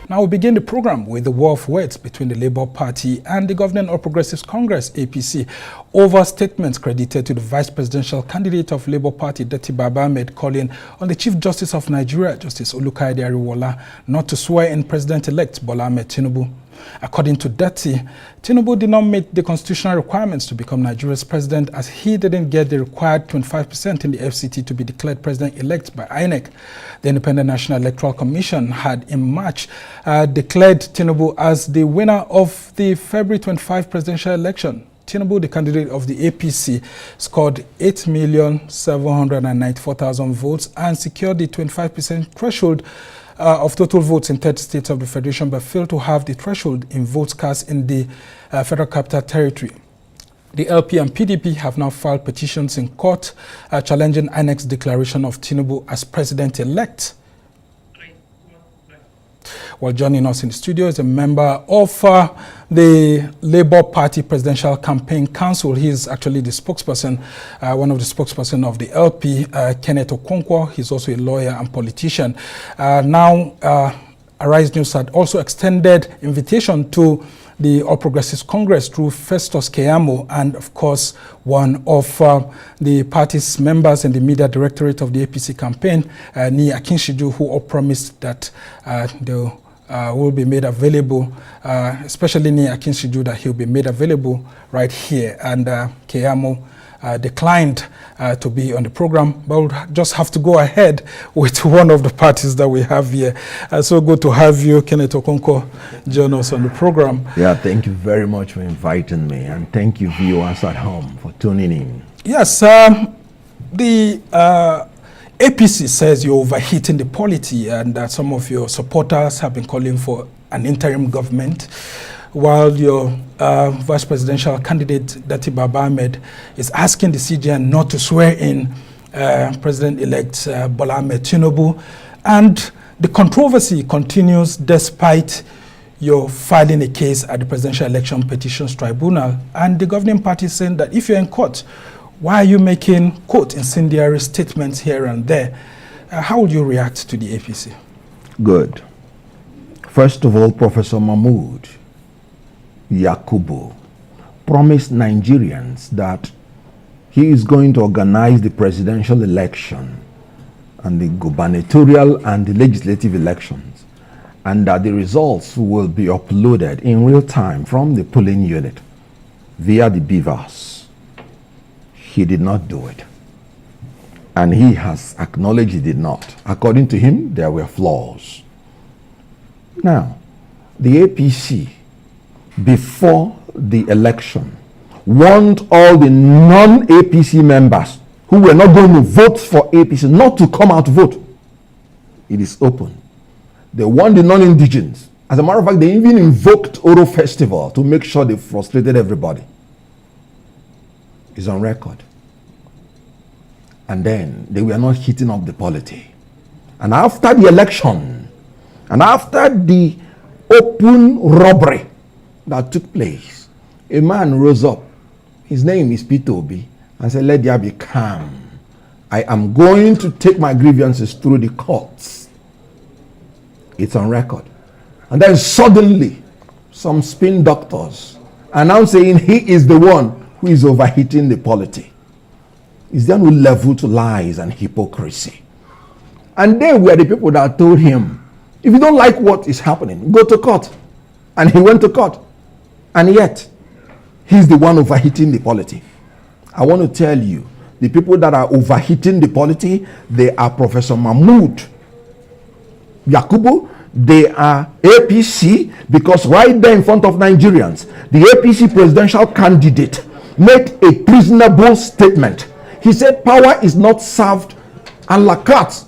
Now we begin the program with the war of words between the Labour Party and the Governing All Progressives Congress, APC, over statements credited to the vice presidential candidate of Labour Party, Datti Baba Ahmed, calling on the Chief Justice of Nigeria, Justice Olukaide Ariwola, not to swear in President-elect Bola Ahmed Tinubu. According to Datti, Tinubu did not meet the constitutional requirements to become Nigeria's president, as he didn't get the required 25% in the FCT to be declared president-elect by INEC. The Independent National Electoral Commission had in March declared Tinubu as the winner of the February 25 presidential election. Tinubu, the candidate of the APC, scored 8,794,000 votes and secured the 25% threshold of total votes in 30 states of the Federation, but failed to have the threshold in votes cast in the Federal Capital Territory. The LP and PDP have now filed petitions in court challenging INEC's declaration of Tinubu as president-elect. Well, joining us in the studio is a member of the Labour Party Presidential Campaign Council. He is actually the spokesperson, one of the spokesperson of the LP, Kenneth Okonkwo. He's also a lawyer and politician. Arise News had also extended invitation to the All Progressives Congress through Festus Keyamo, and of course one of the party's members in the media directorate of the APC campaign, Niyi Akinsiju, who all promised that they will be made available, especially Niyi Akinsiju, that he'll be made available right here. And Keyamo declined to be on the program, but we'll just have to go ahead with one of the parties that we have here. So good to have you, Kenneth Okonkwo, join us on the program. Yeah, thank you very much for inviting me, and thank you viewers at home for tuning in. Yes, the APC says you're overheating the polity, and that some of your supporters have been calling for an interim government, while your vice presidential candidate, Datti Baba Ahmed, is asking the CJN not to swear in President-elect Bola Ahmed Tinubu. And the controversy continues despite your filing a case at the Presidential Election Petitions Tribunal, and the governing party saying that if you're in court, why are you making, quote, incendiary statements here and there? How would you react to the APC? Good. First of all, Professor Mahmood Yakubu promised Nigerians that he is going to organize the presidential election and the gubernatorial and the legislative elections, and that the results will be uploaded in real time from the polling unit via the beavers. He did not do it, and he has acknowledged he did not. According to him, there were flaws. Now, the APC, before the election, warned all the non-APC members who were not going to vote for APC not to come out to vote. It is open. They warned the non-indigens. As a matter of fact, they even invoked Oro Festival to make sure they frustrated everybody. It's on record. And then they were not heating up the polity. And after the election, and after the open robbery that took place, a man rose up. His name is Peter Obi, and said, let there be calm. I am going to take my grievances through the courts. It's on record. And then suddenly, some spin doctors are now saying he is the one who is overheating the polity. Is there no level to lies and hypocrisy? And they were the people that told him, if you don't like what is happening, go to court. And he went to court. And yet, he's the one overheating the polity. I want to tell you, the people that are overheating the polity, they are Professor Mahmood Yakubu, they are APC, because right there in front of Nigerians, the APC presidential candidate made a reasonable statement. He said power is not served a la carte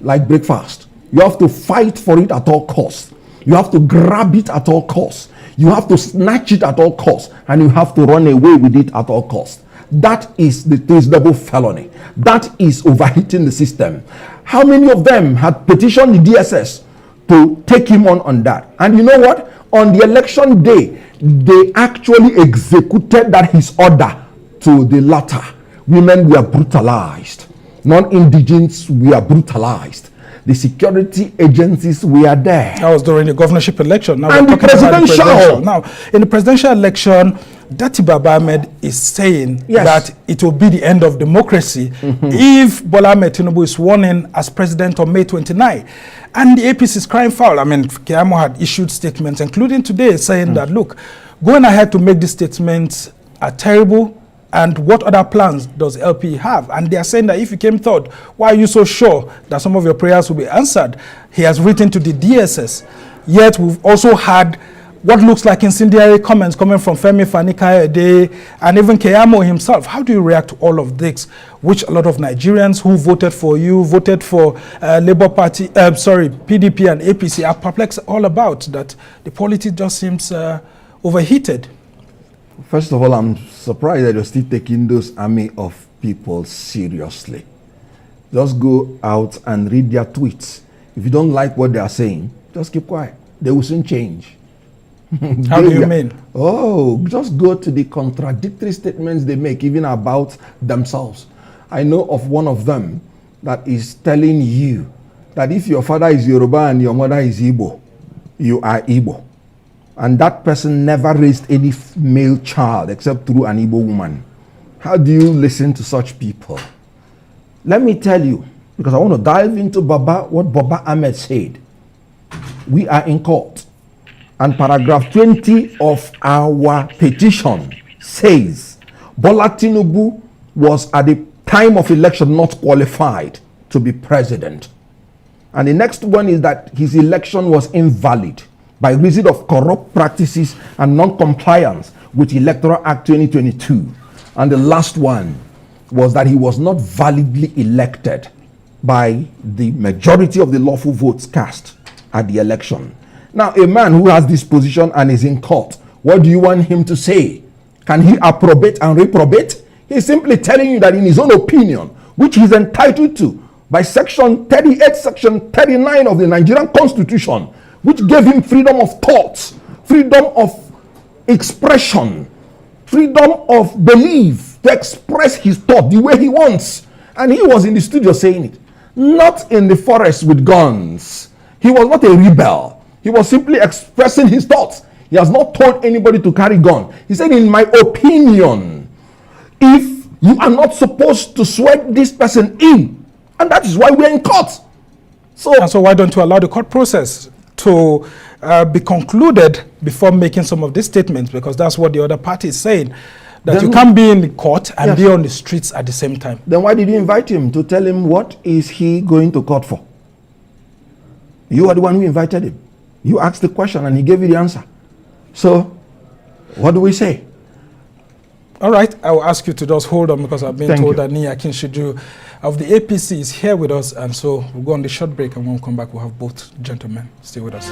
like breakfast. You have to fight for it at all costs. You have to grab it at all costs. You have to snatch it at all costs, and you have to run away with it at all costs. That is the treasonable felony. That is overheating the system. How many of them had petitioned the DSS to take him on that? And you know what? On the election day, they actually executed that his order to the latter. Women were brutalized. Non-indigens were brutalized. The security agencies were there. That was during the governorship election. Now And we're the talking about the presidential. Now, in the presidential election, Dati Baba Ahmed is saying Yes. that it will be the end of democracy if Bola Ahmed Tinubu is sworn in as president on May 29. And the APC is crying foul. I mean, Keyamo had issued statements, including today, saying that, look, going ahead to make these statements are terrible. And what other plans does LP have? And they are saying that if you came third, why are you so sure that some of your prayers will be answered? He has written to the DSS. Yet we've also had what looks like incendiary comments coming from Femi Fani-Kayode and even Keyamo himself. How do you react to all of this, which a lot of Nigerians who voted for you, voted for Labour Party, PDP and APC are perplexed all about, that the politics just seems overheated? First of all, I'm surprised that you're still taking those army of people seriously. Just go out and read their tweets. If you don't like what they are saying, just keep quiet. They will soon change. How do you mean? Oh, just go to the contradictory statements they make, even about themselves. I know of one of them that is telling you that if your father is Yoruba and your mother is Igbo, you are Igbo. And that person never raised any male child except through an Igbo woman. How do you listen to such people? Let me tell you, because I want to dive into what Baba Ahmed said. We are in court. And paragraph 20 of our petition says, Bola Tinubu was at the time of election not qualified to be president. And the next one is that his election was invalid by reason of corrupt practices and non-compliance with Electoral Act 2022. And the last one was that he was not validly elected by the majority of the lawful votes cast at the election. Now, a man who has this position and is in court, what do you want him to say? Can he approbate and reprobate? He's simply telling you that in his own opinion, which he's entitled to by section 38, section 39 of the Nigerian Constitution, which gave him freedom of thought, freedom of expression, freedom of belief to express his thought the way he wants. And he was in the studio saying it, not in the forest with guns. He was not a rebel. He was simply expressing his thoughts. He has not told anybody to carry gun. He said, in my opinion, if you are not supposed to swear this person in, and that is why we're in court. So why don't you allow the court process to be concluded before making some of these statements? Because that's what the other party is saying, that then you can't be in the court and be on the streets at the same time. Then why did you invite him to tell him what is he going to court for? You are the one who invited him. You asked the question and he gave you the answer. So what do we say? All right, I will ask you to just hold on, because I've been told that Niyi Akinsiju of the APC is here with us, and so we'll go on the short break, and when we come back, we'll have both gentlemen stay with us.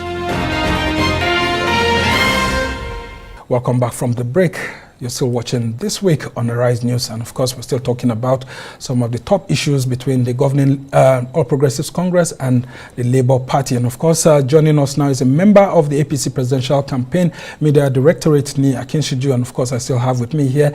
Welcome back from the break. You're still watching This Week on Arise News, and of course, we're still talking about some of the top issues between the governing All Progressives Congress and the Labour Party. And of course, joining us now is a member of the APC Presidential Campaign Media Directorate, Niyi Akinsiju, and of course, I still have with me here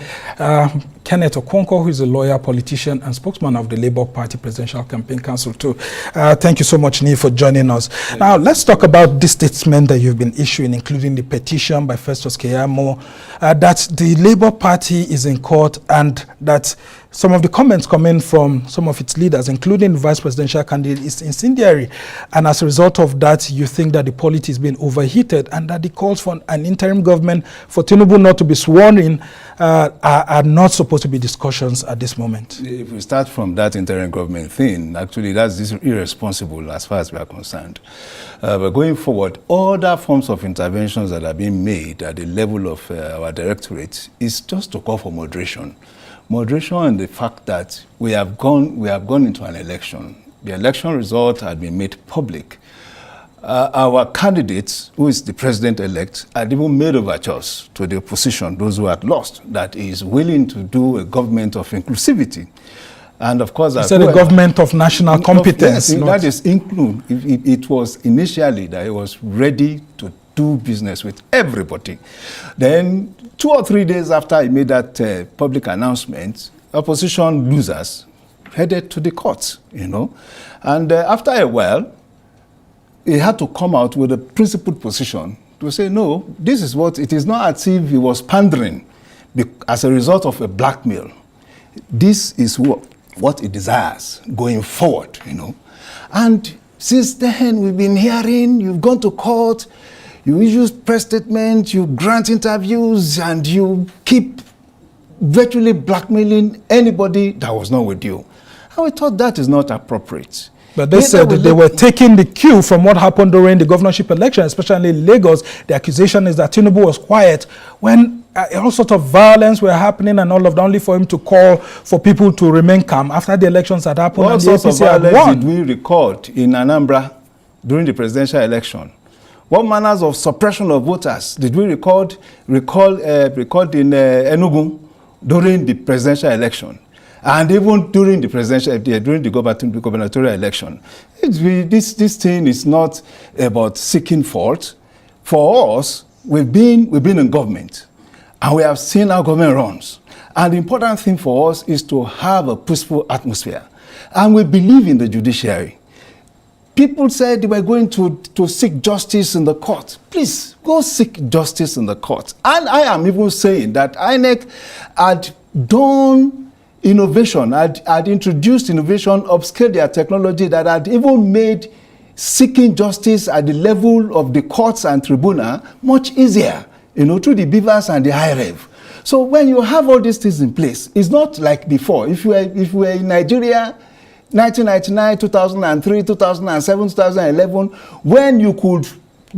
Kenneth Okonkwo, who is a lawyer, politician, and spokesman of the Labour Party Presidential Campaign Council too. Thank you so much, Niyi, for joining us. Now, let's talk about this statement that you've been issuing, including the petition by Festus Keyamo, that the Labour Party is in court, and that some of the comments coming from some of its leaders, including the vice presidential candidate, is incendiary. And as a result of that, you think that the politics is being overheated, and that the calls for an interim government for Tinubu not to be sworn in are not supposed to be discussions at this moment. If we start from that interim government thing, actually that's irresponsible as far as we are concerned. But going forward, other forms of interventions that are being made at the level of our directorate is just to call for moderation. Moderation and the fact that we have gone into an election. The election result had been made public. Our candidates, who is the president-elect, had even made overtures to the opposition, those who had lost, that is willing to do a government of inclusivity. And of course, you said a government of national competence. Yes, that is include. It was initially that it was ready to do business with everybody. Then 2 or 3 days after he made that public announcement, opposition losers headed to the court, you know. And after a while, he had to come out with a principled position to say, no, this is what, it is not as if he was pandering as a result of a blackmail. This is what he desires going forward, you know. And since then, we've been hearing, you've gone to court, you issue press statements, you grant interviews, and you keep virtually blackmailing anybody that was not with you. And we thought that is not appropriate. But they said that they were taking the cue from what happened during the governorship election, especially in Lagos. The accusation is that Tinubu was quiet when all sorts of violence were happening and all of that, only for him to call for people to remain calm after the elections had happened. What and sorts the of APC had violence won. did we record in Anambra during the presidential election? What manners of suppression of voters did we record in Enugu during the presidential election? And even during the gubernatorial election? This thing is not about seeking fault. For us, we've been in government, and we have seen how government runs. And the important thing for us is to have a peaceful atmosphere. And we believe in the judiciary. People said they were going to seek justice in the court. Please, go seek justice in the court. And I am even saying that INEC had done innovation, had introduced innovation, upscaled their technology, that had even made seeking justice at the level of the courts and tribunal much easier, you know, through the beavers and the high rev. So when you have all these things in place, it's not like before. If you were in Nigeria, 1999, 2003, 2007, 2011, when you could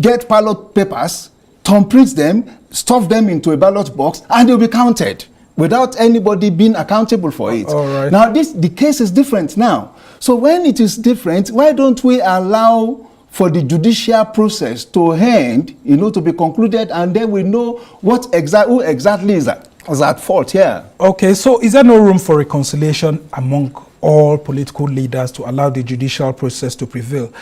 get ballot papers, thumbprint them, stuff them into a ballot box, and they'll be counted without anybody being accountable for it. All right. Now, the case is different now. So when it is different, why don't we allow for the judicial process to end, you know, to be concluded, and then we know who exactly is at fault here. Okay, so is there no room for reconciliation among all political leaders to allow the judicial process to prevail?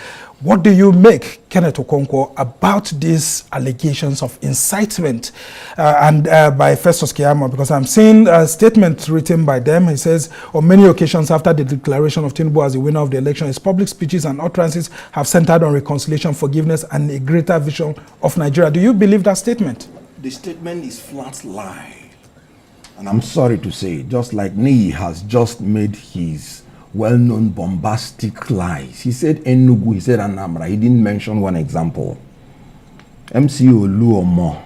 What do you make, Kenneth Okonkwo, about these allegations of incitement by Festus Keyamo? Because I'm seeing a statement written by them. He says, on many occasions after the declaration of Tinubu as the winner of the election, his public speeches and utterances have centered on reconciliation, forgiveness, and a greater vision of Nigeria. Do you believe that statement? The statement is flat lie. And I'm sorry to say, just like Niyi has just made his well-known bombastic lies. He said Enugu, he said Anambra. He didn't mention one example. MC Oluomo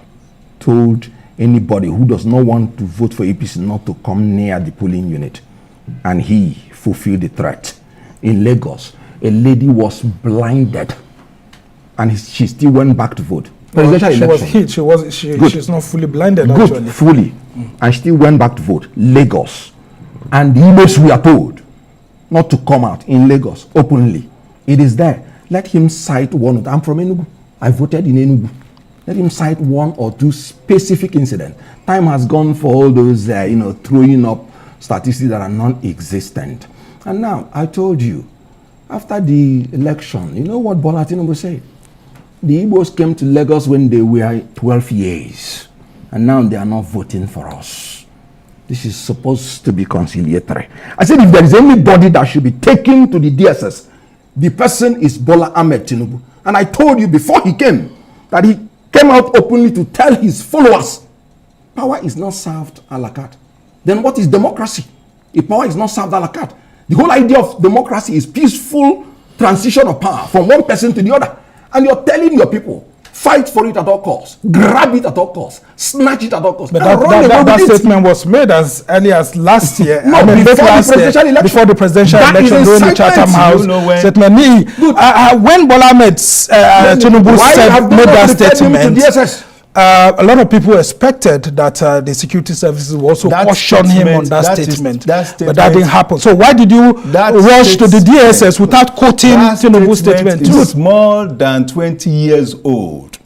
told anybody who does not want to vote for APC not to come near the polling unit. And he fulfilled the threat. In Lagos, a lady was blinded and she still went back to vote. Presidential she election. was hit. She's not fully blinded, Good, actually. fully. And still went back to vote. Lagos. And the Igbos we are told not to come out in Lagos openly. It is there. Let him cite one. I'm from Enugu. I voted in Enugu. Let him cite one or two specific incidents. Time has gone for all those, throwing up statistics that are non-existent. And now, I told you, after the election, you know what Bola Tinubu said? The Igbos came to Lagos when they were 12 years. And now they are not voting for us. This is supposed to be conciliatory. I said if there is anybody that should be taken to the DSS, the person is Bola Ahmed Tinubu. And I told you before he came, that he came out openly to tell his followers, power is not served a la carte. Then what is democracy? If power is not served a la carte, the whole idea of democracy is peaceful transition of power from one person to the other. And you're telling your people, fight for it at all costs, grab it at all costs, snatch it at all costs. But that statement was made as early as last year. No, before the presidential election, during the Chatham House statement. When Bola Ahmed Tinubu made that statement, a lot of people expected that the security services will also caution him on that statement. But that didn't happen. So why did you rush to the DSS without quoting Tinubu's statement? It's more than 20 years old.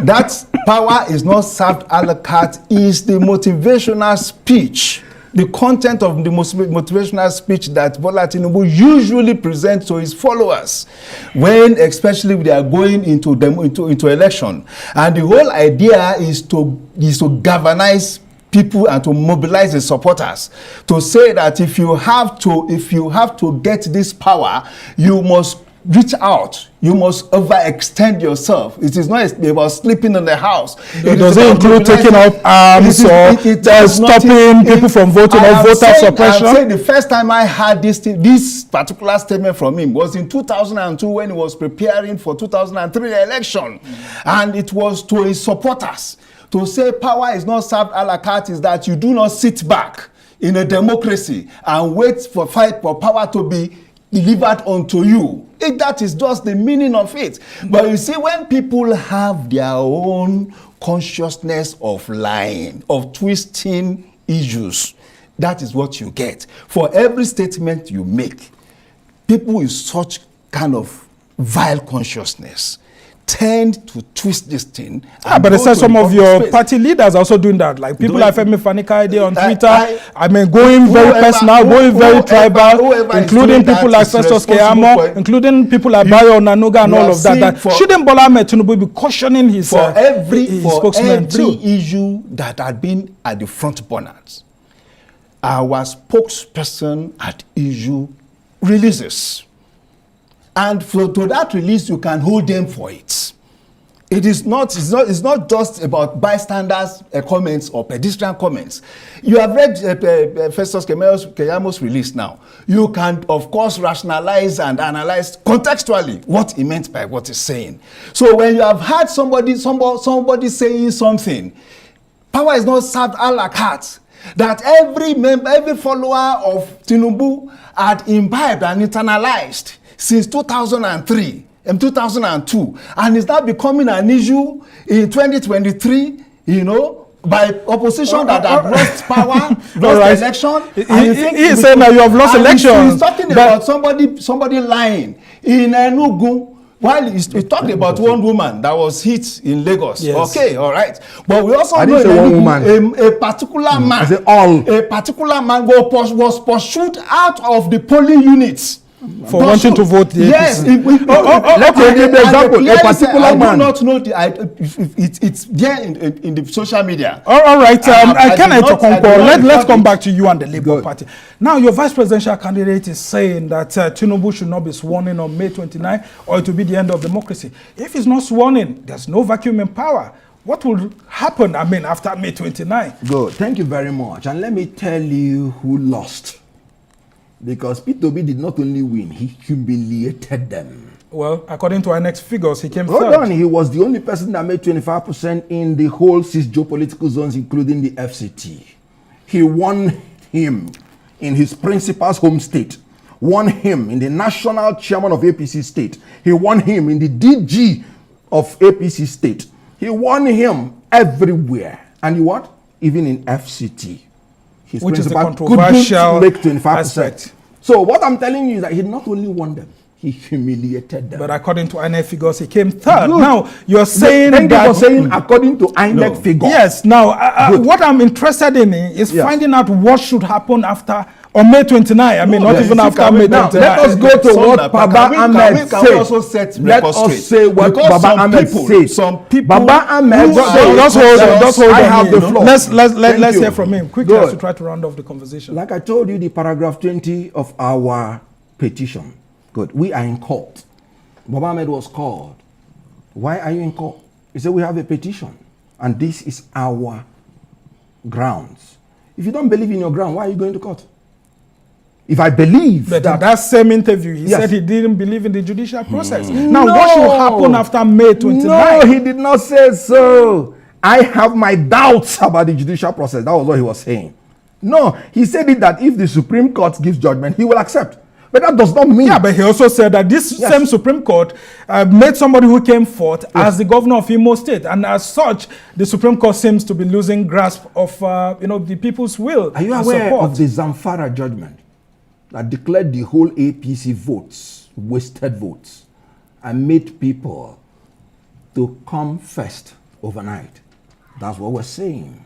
That power is not served a la carte is the motivational speech. The content of the motivational speech that Bola Tinubu usually presents to his followers, when especially they are going into election, and the whole idea is to galvanize people and to mobilize the supporters to say that if you have to get this power, you must reach out. You must overextend yourself. It is not about sleeping in the house. Does it include taking up arms or stopping people from voting or voter suppression? I'm saying the first time I heard this particular statement from him was in 2002 when he was preparing for 2003 election. And it was to his supporters to say power is not served a la carte, is that you do not sit back in a democracy and wait for fight for power to be delivered unto you. That is just the meaning of it. But you see, when people have their own consciousness of lying, of twisting issues, that is what you get. For every statement you make, people with such kind of vile consciousness tend to twist this thing. But it says some of your party leaders are also doing that. Like people like Femi Fani-Kayode on Twitter, going very personal, going very tribal, including people like Festus Keyamo, including people like Bayo Onanuga and all of that. Shouldn't Bola Ahmed Tinubu be cautioning his spokesman too? Every issue that had been at the front burners, our spokesperson at issue releases. And to that release, you can hold them for it. It's not just about bystanders' comments or pedestrian comments. You have read Festus Keyamo's release now. You can, of course, rationalize and analyze contextually what he meant by what he's saying. So when you have had somebody saying something, power is not served a la carte. That every follower of Tinubu had imbibed and internalized since 2003 and 2002, and it's now becoming an issue in 2023, by opposition that have lost power, lost election. He's saying that you have lost elections. He's talking about somebody lying in Enugu. While he talked about one woman that was hit in Lagos. Yes. Okay, all right. But we also know a particular man. A particular man was pursued out of the polling units for wanting to vote the APC. Yes. Let's give the example. A particular man. I do not know it's there in the social media. All right. Kenneth Okonkwo, let's come back to you and the Labour Party. Now, your vice presidential candidate is saying that Tinubu should not be sworn in on May 29, or it will be the end of democracy. If he's not sworn in, there's no vacuum in power. What will happen, after May 29? Good. Thank you very much. And let me tell you who lost. Because P2B did not only win, he humiliated them. Well, according to our next figures, he came Hold third. on, he was the only person that made 25% in the whole 6 geopolitical zones, including the FCT. He won him in his principal's home state, won him in the national chairman of APC state, he won him in the DG of APC state, he won him everywhere. And you what? Even in FCT. His which is the couldn't controversial make 25%. aspect. So what I'm telling you is that he not only won them, he humiliated them. But according to INEC figures, he came third. Good. Now, you're saying Thank you for saying according to INEC figures. Yes. Now, what I'm interested in is finding out what should happen after on May 29. Not even after May 29. Let us go to what Baba Ahmed said. Let us say what Baba Ahmed said. Some people. Baba Ahmed just hold on. I have the floor. Let's hear from him quickly as we try to round off the conversation. Like I told you, the paragraph 20 of our petition. Good. We are in court. Baba Ahmed was called. Why are you in court? He said we have a petition, and this is our grounds. If you don't believe in your ground, why are you going to court? If I believe but in that same interview, he said he didn't believe in the judicial process. Now, No. what should happen after May 29? No, he did not say so. I have my doubts about the judicial process. That was what he was saying. No, he said it that if the Supreme Court gives judgment, he will accept. But that does not mean... Yeah, but he also said that this same Supreme Court made somebody who came forth as the governor of Imo State. And as such, the Supreme Court seems to be losing grasp of the people's will. Are you aware of the Zamfara judgment that declared the whole APC votes wasted votes and made people to come first overnight? That's what we're saying.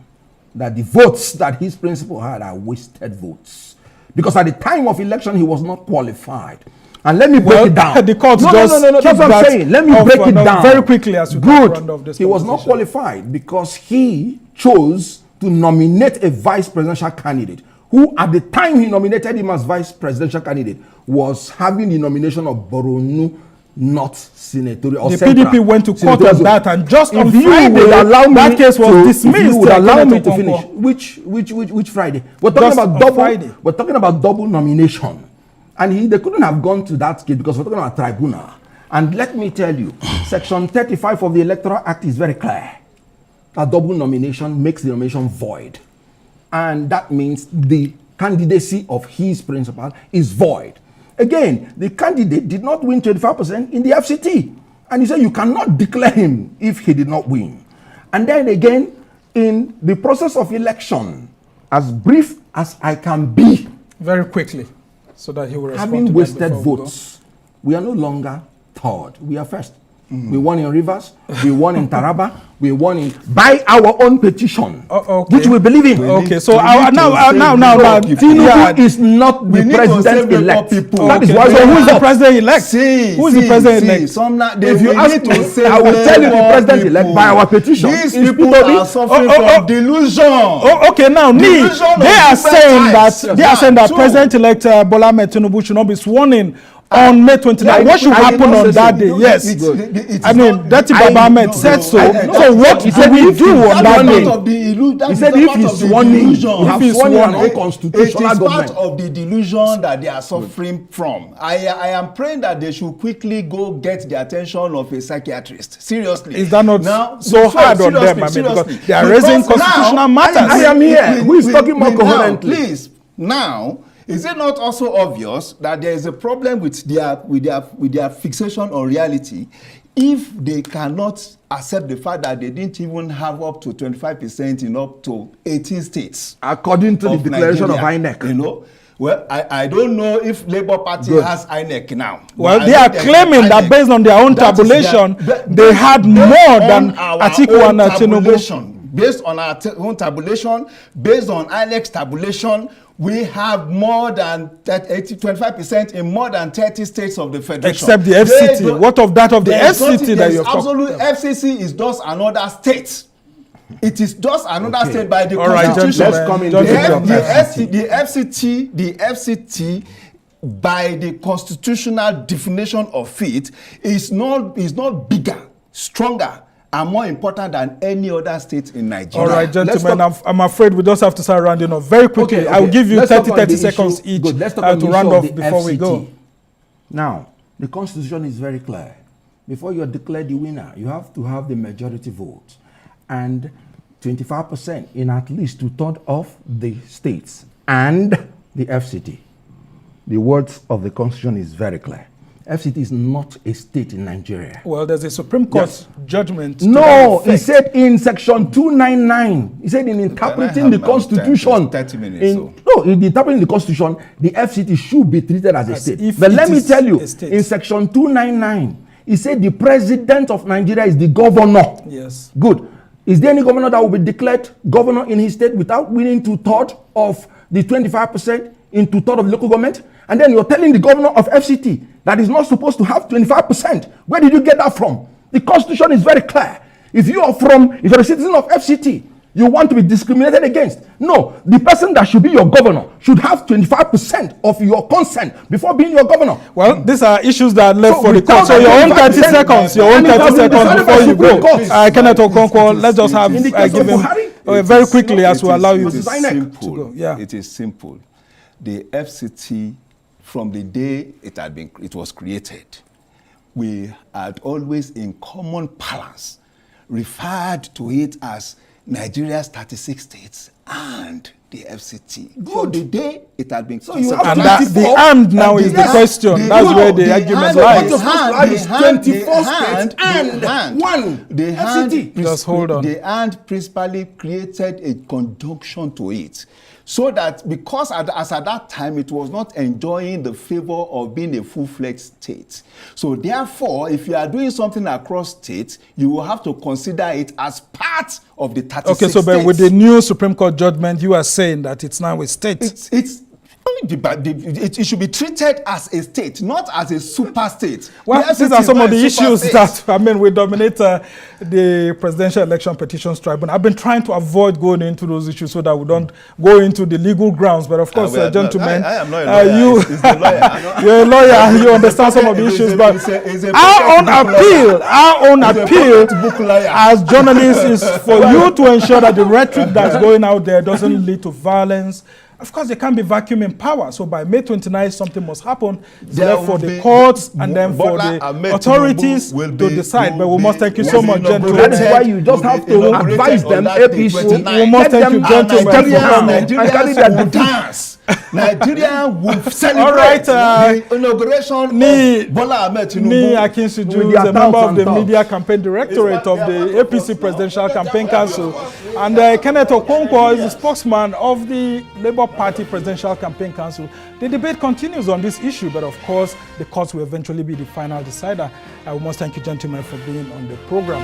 That the votes that his principal had are wasted votes. Because at the time of election, he was not qualified. And let me break it down. The court no, just that's what I'm saying. Let me break it down very quickly as we round off this He was not qualified because he chose to nominate a vice presidential candidate who, at the time he nominated him as vice presidential candidate, was having the nomination of Boronu North Senatorial. The PDP went to court on that, and just on Friday, that case was dismissed. If you would allow me to finish, which Friday? We're talking about double. Friday. We're talking about double nomination, and they couldn't have gone to that case because we're talking about tribunal. And let me tell you, Section 35 of the Electoral Act is very clear. A double nomination makes the nomination void. And that means the candidacy of his principal is void. Again, the candidate did not win 25% in the FCT. And he said you cannot declare him if he did not win. And then again, in the process of election, as brief as I can be, very quickly, so that he will respond having to wasted votes, we are no longer third, we are first. We won in Rivers, we won in Taraba, we won in by our own petition, which we believe in. So now, Tinubu is not the president-elect. That is why. So who is the president-elect? Who is the president-elect? If you ask me, I will tell you the president-elect by our petition. These people are suffering from delusion. Now, Niyi, they are saying that President-elect Bola Ahmed Tinubu should not be sworn in on May 29th. What should happen on that day? Yes. I mean, Dati Baba Ahmed said so. So what do we do on that day? He said if he's sworn in, you have sworn in an unconstitutional government. It is part of the delusion that they are suffering from. I am praying that they should quickly go get the attention of a psychiatrist. Seriously. Is that not so hard on them? I mean, because they are raising constitutional matters. I am here. Who is talking more coherently? Please, now, is it not also obvious that there is a problem with their fixation on reality if they cannot accept the fact that they didn't even have up to 25% in up to 18 states? According to the declaration of INEC. You know? Well, I don't know if Labour Party has INEC now. Well, they are claiming that based on their own tabulation, they had more than Atiku and Tinubu. Based on our own tabulation, based on INEC's tabulation, we have more than 25% in more than 30 states of the federation. Except the FCT. What of that of the FCT that you're talking about? FCC is just another state. It is just another state by the Constitution. Let's come in. The FCT, by the constitutional definition of it, is not bigger, stronger, are more important than any other state in Nigeria. All right, gentlemen, I'm afraid we just have to start rounding up very quickly. Okay. I will give you 30 seconds each to round off before we go. Now, the Constitution is very clear. Before you are declared the winner, you have to have the majority vote and 25% in at least 2/3 of the states and the FCT. The words of the Constitution is very clear. FCT is not a state in Nigeria. Well, there's a Supreme Court judgment. No, he said in Section 299, he said in interpreting the Constitution. 30 minutes. In interpreting the Constitution, the FCT should be treated as a state. But let me tell you, in Section 299, he said the president of Nigeria is the governor. Yes. Good. Is there any governor that will be declared governor in his state without winning 2/3 of the 25% in 2/3 of the local government? And then you're telling the governor of FCT that is not supposed to have 25%. Where did you get that from? The Constitution is very clear. If you're a citizen of FCT, you want to be discriminated against. No, the person that should be your governor should have 25% of your consent before being your governor. Well, these are issues that are left for the court. So your own 30 seconds, before you go. Kenneth Okonkwo, let's just have give him very quickly as we allow you to go. Yeah. It is simple. The FCT, from the day it was created, we had always in common parlance referred to it as Nigeria's 36 states and the FCT. Good. For the day it had been and the and now is the question. That's where the argument lies. 24 states and one FCT. Just hold on. The and principally created a conjunction to it. So that because as at that time it was not enjoying the favor of being a full-fledged state. So therefore, if you are doing something across states, you will have to consider it as part of the 36 states. Okay, so but with the new Supreme Court judgment, you are saying that it's now a state. It's It should be treated as a state, not as a super state. Well, these are some of the issues that, we dominate the Presidential Election Petitions Tribunal. I've been trying to avoid going into those issues so that we don't go into the legal grounds. But of course, gentlemen, I am not a lawyer. It's the lawyer. You're a lawyer, you understand some of the issues. But our own appeal as journalists is for you to ensure that the rhetoric that's going out there doesn't lead to violence. Of course, there can't be vacuum in power. So by May 29th, something must happen. For the courts and then for the authorities to decide. But we must thank you so much, gentlemen. That is why you just have to advise them, APC. We must thank you, gentlemen, for coming. Nigeria will celebrate the inauguration of Bola Ahmed Tinubu. Niyi Akinsiju is a member of the Media Campaign Directorate of the APC Presidential Campaign Council. And Kenneth Okonkwo is the spokesman of the Labour Party Presidential Campaign Council. The debate continues on this issue, but of course, the courts will eventually be the final decider. I must thank you, gentlemen, for being on the program.